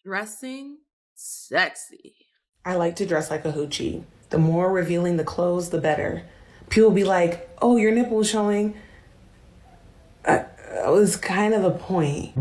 Dressing sexy. I like to dress like a hoochie. The more revealing the clothes, the better. People be like, oh, your nipple is showing. It was kind of the point.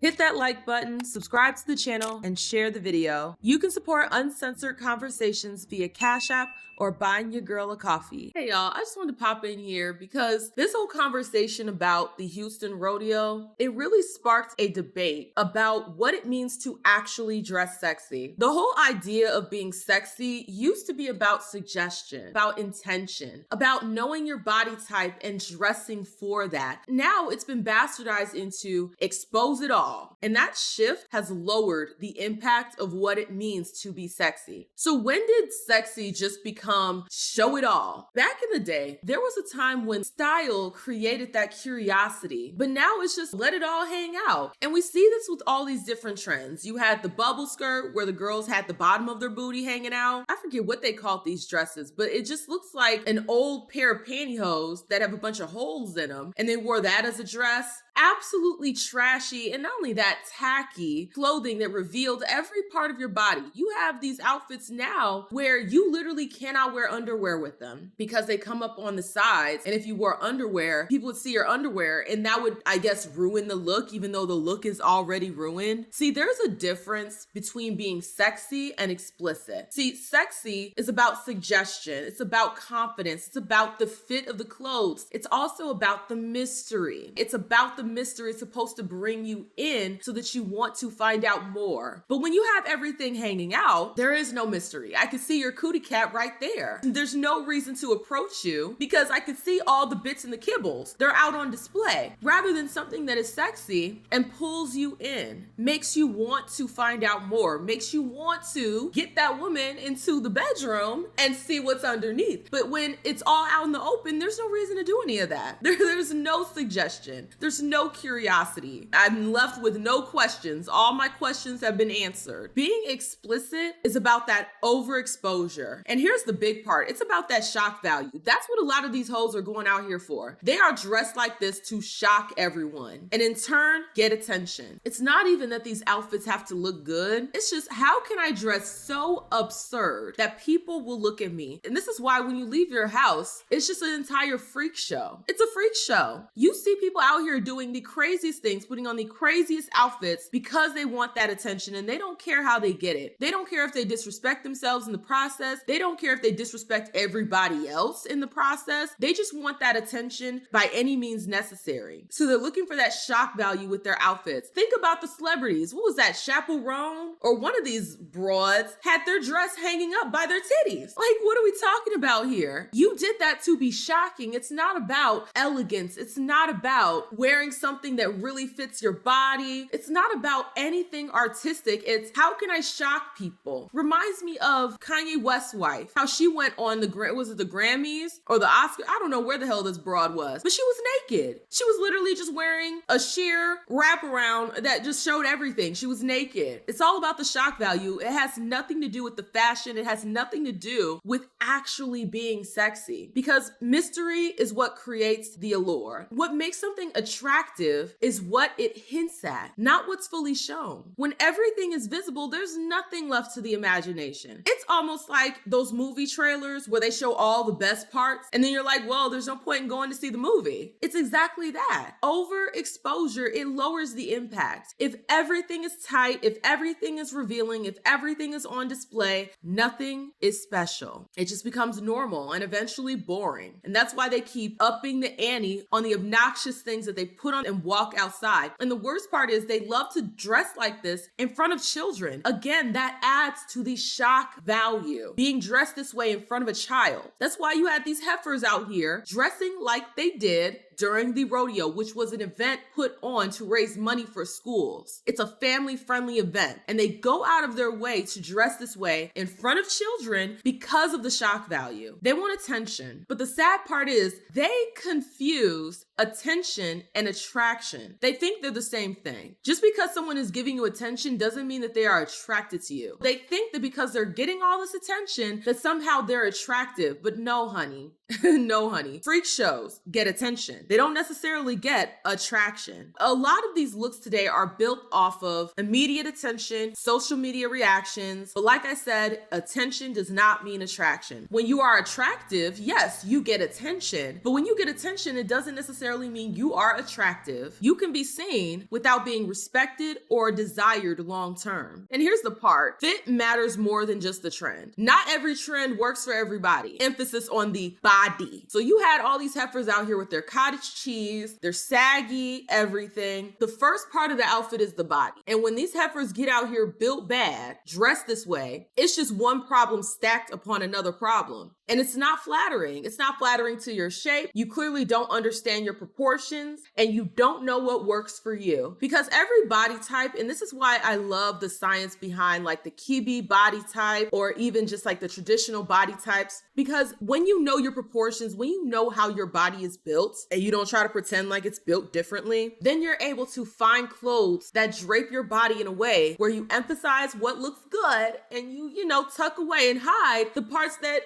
Hit that like button, subscribe to the channel, and share the video. You can support uncensored conversations via Cash App or buying your girl a coffee. Hey y'all, I just wanted to pop in here because this whole conversation about the Houston rodeo, it really sparked a debate about what it means to actually dress sexy. The whole idea of being sexy used to be about suggestion, about intention, about knowing your body type and dressing for that. Now it's been bastardized into expose it all. And that shift has lowered the impact of what it means to be sexy. So when did sexy just become show it all? Back in the day, there was a time when style created that curiosity, but now it's just let it all hang out. And we see this with all these different trends. You had the bubble skirt where the girls had the bottom of their booty hanging out. I forget what they called these dresses, but it just looks like an old pair of pantyhose that have a bunch of holes in them, and they wore that as a dress. Absolutely trashy, and not only that, tacky clothing that revealed every part of your body. You have these outfits now where you literally cannot wear underwear with them because they come up on the sides, and if you wore underwear, people would see your underwear, and that would, I guess, ruin the look, even though the look is already ruined. See, there's a difference between being sexy and explicit. See, sexy is about suggestion, it's about confidence, it's about the fit of the clothes, it's also about the mystery. It's about the mystery. Is supposed to bring you in so that you want to find out more. But when you have everything hanging out, there is no mystery. I can see your cootie cat right there. There's no reason to approach you because I can see all the bits and the kibbles. They're out on display. Rather than something that is sexy and pulls you in, makes you want to find out more, makes you want to get that woman into the bedroom and see what's underneath. But when it's all out in the open, there's no reason to do any of that. There's no suggestion. There's no curiosity. I'm left with no questions. All my questions have been answered. Being explicit is about that overexposure. And here's the big part. It's about that shock value. That's what a lot of these hoes are going out here for. They are dressed like this to shock everyone and in turn get attention. It's not even that these outfits have to look good. It's just, how can I dress so absurd that people will look at me? And this is why when you leave your house, it's just an entire freak show. It's a freak show. You see people out here doing the craziest things, putting on the craziest outfits because they want that attention, and they don't care how they get it. They don't care if they disrespect themselves in the process. They don't care if they disrespect everybody else in the process. They just want that attention by any means necessary. So they're looking for that shock value with their outfits. Think about the celebrities. What was that? Chaperone or one of these broads had their dress hanging up by their titties. Like, what are we talking about here? You did that to be shocking. It's not about elegance. It's not about wearing something that really fits your body. It's not about anything artistic. It's how can I shock people? Reminds me of Kanye West's wife, how she went on was it the Grammys or the Oscar? I don't know where the hell this broad was, but she was naked. She was literally just wearing a sheer wraparound that just showed everything. She was naked. It's all about the shock value. It has nothing to do with the fashion. It has nothing to do with actually being sexy, because mystery is what creates the allure. What makes something attractive is what it hints at, not what's fully shown. When everything is visible, there's nothing left to the imagination. It's almost like those movie trailers where they show all the best parts, and then you're like, well, there's no point in going to see the movie. It's exactly that. Overexposure, it lowers the impact. If everything is tight, if everything is revealing, if everything is on display, nothing is special. It just becomes normal and eventually boring. And that's why they keep upping the ante on the obnoxious things that they put on and walk outside. And the worst part is they love to dress like this in front of children. Again, that adds to the shock value. Being dressed this way in front of a child. That's why you had these heifers out here dressing like they did during the rodeo, which was an event put on to raise money for schools. It's a family-friendly event, and they go out of their way to dress this way in front of children because of the shock value. They want attention, but the sad part is they confuse attention and attraction. They think they're the same thing. Just because someone is giving you attention doesn't mean that they are attracted to you. They think that because they're getting all this attention that somehow they're attractive, but no, honey. No, honey. Freak shows get attention. They don't necessarily get attraction. A lot of these looks today are built off of immediate attention, social media reactions. But like I said, attention does not mean attraction. When you are attractive, yes, you get attention. But when you get attention, it doesn't necessarily mean you are attractive. You can be seen without being respected or desired long term. And here's the part. Fit matters more than just the trend. Not every trend works for everybody. Emphasis on the body. So you had all these heifers out here with their cottage cheese, their saggy, everything. The first part of the outfit is the body. And when these heifers get out here built bad, dressed this way, it's just one problem stacked upon another problem. And it's not flattering. It's not flattering to your shape. You clearly don't understand your proportions and you don't know what works for you. Because every body type, and this is why I love the science behind like the Kibi body type or even just like the traditional body types, because when you know your proportions, when you know how your body is built and you don't try to pretend like it's built differently, then you're able to find clothes that drape your body in a way where you emphasize what looks good and you tuck away and hide the parts that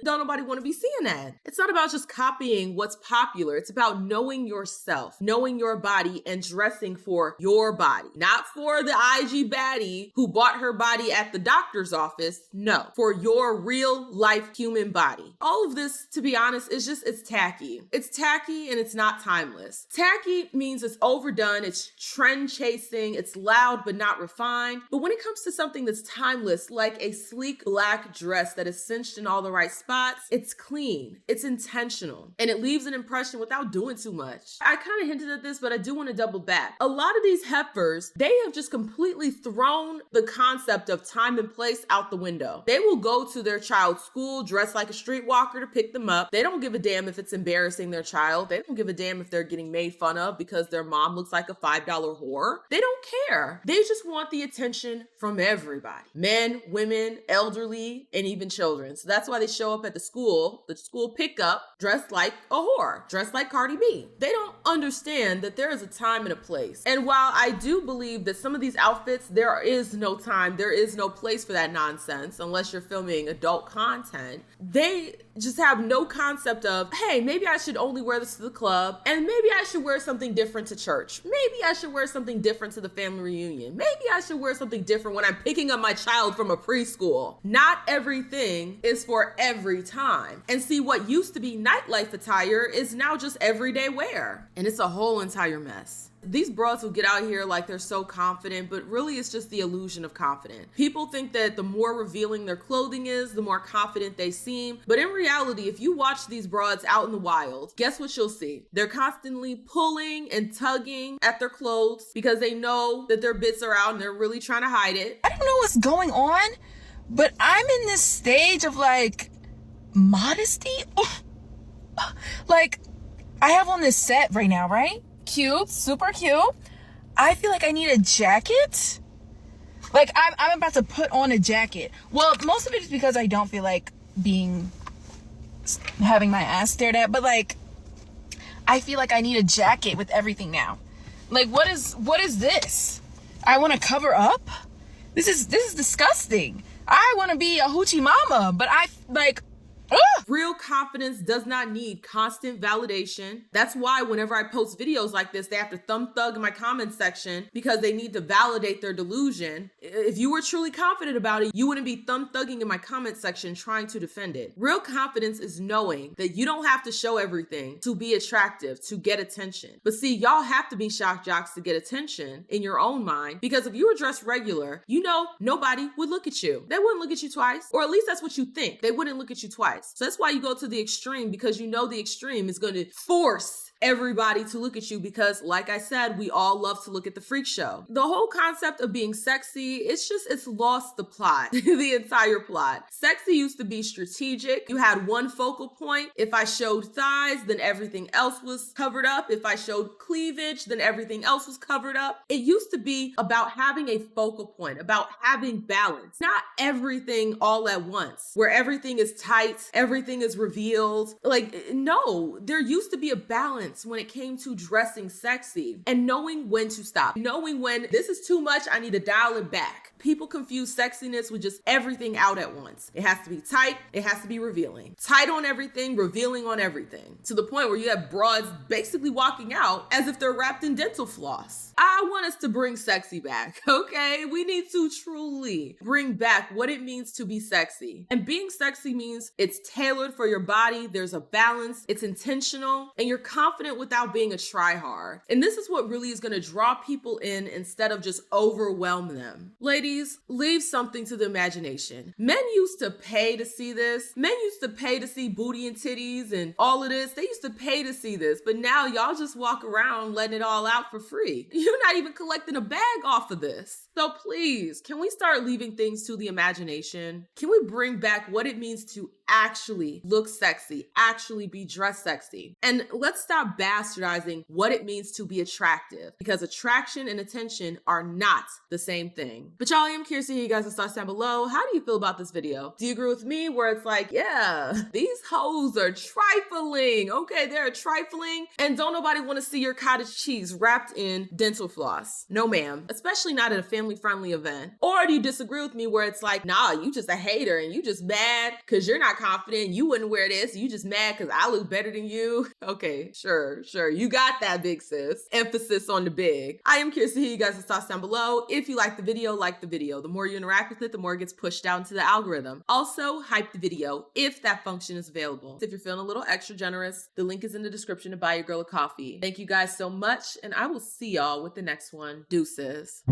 don't nobody want to be seeing that. It's not about just copying what's popular. It's about knowing yourself, knowing your body and dressing for your body, not for the IG baddie who bought her body at the doctor's office. No, for your real life human body. All of this, to be honest, it's tacky. It's tacky and it's not timeless. Tacky means it's overdone. It's trend chasing. It's loud, but not refined. But when it comes to something that's timeless, like a sleek black dress that is cinched in all the right spots, it's clean, it's intentional, and it leaves an impression without doing too much. I kind of hinted at this, but I do want to double back. A lot of these heifers, they have just completely thrown the concept of time and place out the window. They will go to their child's school dressed like a streetwalker to pick them up. They don't give a damn if it's embarrassing their child. They don't give a damn if they're getting made fun of because their mom looks like a $5 whore. They don't care. They just want the attention from everybody. Men, women, elderly, and even children. So that's why they show up at the school pickup, dressed like a whore, dressed like Cardi B. They don't understand that there is a time and a place. And while I do believe that some of these outfits, there is no time, there is no place for that nonsense, unless you're filming adult content, they just have no concept of, hey, maybe I should only wear this to the club, and maybe I should wear something different to church. Maybe I should wear something different to the family reunion. Maybe I should wear something different when I'm picking up my child from a preschool. Not everything is for every time. And see, what used to be nightlife attire is now just everyday wear. And it's a whole entire mess. These broads will get out here like they're so confident, but really it's just the illusion of confident. People think that the more revealing their clothing is, the more confident they seem. But in reality, if you watch these broads out in the wild, guess what you'll see? They're constantly pulling and tugging at their clothes because they know that their bits are out and they're really trying to hide it. I don't know what's going on, but I'm in this stage of like modesty. Like I have on this set right now, right? Cute, super cute. I feel like I need a jacket. Like I'm about to put on a jacket. Well, most of it is because I don't feel like having my ass stared at, but like I feel like I need a jacket with everything now. Like what is this? I want to cover up? This is disgusting. I want to be a hoochie mama, but I like Real confidence does not need constant validation. That's why whenever I post videos like this, they have to thumb thug in my comment section because they need to validate their delusion. If you were truly confident about it, you wouldn't be thumb thugging in my comment section trying to defend it. Real confidence is knowing that you don't have to show everything to be attractive, to get attention. But see, y'all have to be shock jocks to get attention in your own mind, because if you were dressed regular, nobody would look at you. They wouldn't look at you twice, or at least that's what you think. They wouldn't look at you twice. So that's why you go to the extreme, because you know the extreme is going to force everybody to look at you because, like I said, we all love to look at the freak show. The whole concept of being sexy, it's lost the plot, the entire plot. Sexy used to be strategic. You had one focal point. If I showed thighs, then everything else was covered up. If I showed cleavage, then everything else was covered up. It used to be about having a focal point, about having balance, not everything all at once, where everything is tight, everything is revealed. Like, no, there used to be a balance when it came to dressing sexy and knowing when to stop, knowing when this is too much, I need to dial it back. People confuse sexiness with just everything out at once. It has to be tight, it has to be revealing. Tight on everything, revealing on everything. To the point where you have broads basically walking out as if they're wrapped in dental floss. I want us to bring sexy back, okay? We need to truly bring back what it means to be sexy. And being sexy means it's tailored for your body, there's a balance, it's intentional, and you're confident without being a try-hard. And this is what really is gonna draw people in instead of just overwhelm them. Ladies, leave something to the imagination. Men used to pay to see this. Men used to pay to see booty and titties and all of this. They used to pay to see this, but now y'all just walk around letting it all out for free. You're not even collecting a bag off of this. So please, can we start leaving things to the imagination? Can we bring back what it means to actually look sexy, actually be dressed sexy? And let's stop bastardizing what it means to be attractive, because attraction and attention are not the same thing. But y'all, I am curious to hear you guys' thoughts down below. How do you feel about this video? Do you agree with me where it's like, yeah, these hoes are trifling. Okay, they're trifling. And don't nobody want to see your cottage cheese wrapped in dental floss. No ma'am, especially not at a family-friendly event. Or do you disagree with me where it's like, nah, you just a hater and you just mad because you're not confident, you wouldn't wear this, you just mad because I look better than you? Okay, sure, you got that, big sis. Emphasis on the big. I am curious to hear you guys' thoughts down below. If you like the video, like the video. The more you interact with it, the more it gets pushed down to the algorithm. Also, hype the video if that function is available. If you're feeling a little extra generous, the link is in the description to buy your girl a coffee. Thank you guys so much, and I will see y'all with the next one. Deuces.